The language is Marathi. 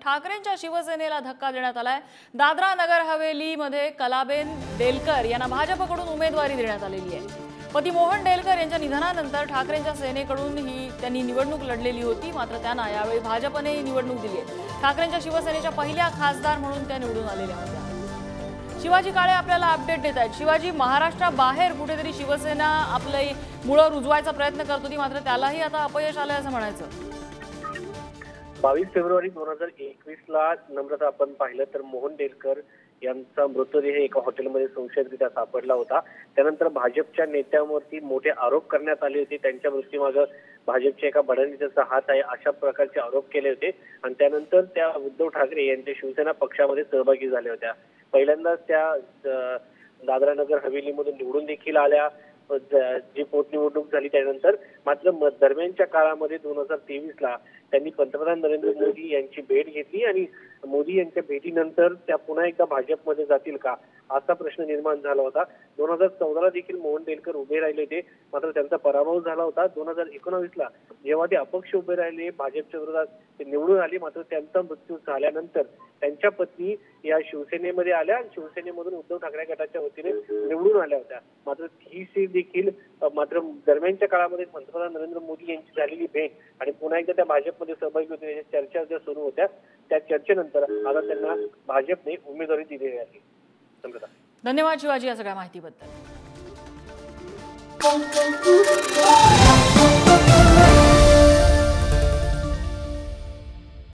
ठाकरेंच्या शिवसेनेला धक्का देण्यात आलाय। दादरा नगर हवेलीमध्ये कलाबेन डेलकर यांना भाजपकडून उमेदवारी देण्यात आलेली आहे। पती मोहन डेलकर यांच्या निधनानंतर ठाकरेंच्या सेनेकडून त्यांनी निवडणूक लढलेली होती, मात्र त्यांना यावेळी भाजपने निवडणूक दिली आहे। ठाकरेंच्या शिवसेनेच्या पहिल्या खासदार म्हणून त्या निवडून आलेल्या होत्या। शिवाजी काळे आपल्याला अपडेट देत आहेत। शिवाजी, महाराष्ट्राबाहेर कुठेतरी शिवसेना आपले मुळं रुजवायचा प्रयत्न करत होती, मात्र त्यालाही आता अपयश आलंय असं म्हणायचं। 22 फेब्रुवारी 2021ला नम्रता आपण पाहिलं तर मोहन डेलकर यांचा मृतदेह एका हॉटेलमध्ये संशयितरित्या सापडला होता। त्यानंतर भाजपच्या नेत्यांवरती मोठे आरोप करण्यात आले होते। त्यांच्या मृत्यूमागे भाजपच्या एका बड्या नेत्याचा हात आहे अशा प्रकारचे आरोप केले होते आणि त्यानंतर त्या उद्धव ठाकरे यांच्या शिवसेना पक्षामध्ये सहभागी झाल्या होत्या। पहिल्यांदाच त्या दादरा नगर हवेलीमधून निवडून देखील आल्या। जी पोटनिवडणूक झाली त्यानंतर मात्र दरम्यानच्या काळामध्ये 2023ला त्यांनी पंतप्रधान नरेंद्र मोदी यांची भेट घेतली आणि मोदी यांच्या भेटीनंतर त्या पुन्हा एकदा भाजपमध्ये जातील का असा प्रश्न निर्माण झाला होता। 2014ला देखील मोहन डेलकर उभे राहिले होते, मात्र त्यांचा पराभव झाला होता। 2019ला जेव्हा ते अपक्ष उभे राहिले, भाजपच्या विरोधात ते निवडून आले, मात्र त्यांचा मृत्यू झाल्यानंतर त्यांच्या पत्नी या शिवसेनेमध्ये आल्या आणि शिवसेनेमधून उद्धव ठाकरे गटाच्या वतीने निवडून आल्या होत्या। मात्र ही सीट देखील मात्र दरम्यानच्या काळामध्ये पंतप्रधान नरेंद्र मोदी यांची झालेली भेट आणि पुन्हा एकदा त्या भाजपमध्ये सहभागी होते याच्या चर्चा ज्या सुरू होत्या, त्या चर्चेनंतर आता त्यांना भाजपने उमेदवारी दिलेली आहे। धन्यवाद शिवाजी या सगळ्या माहितीबद्दल।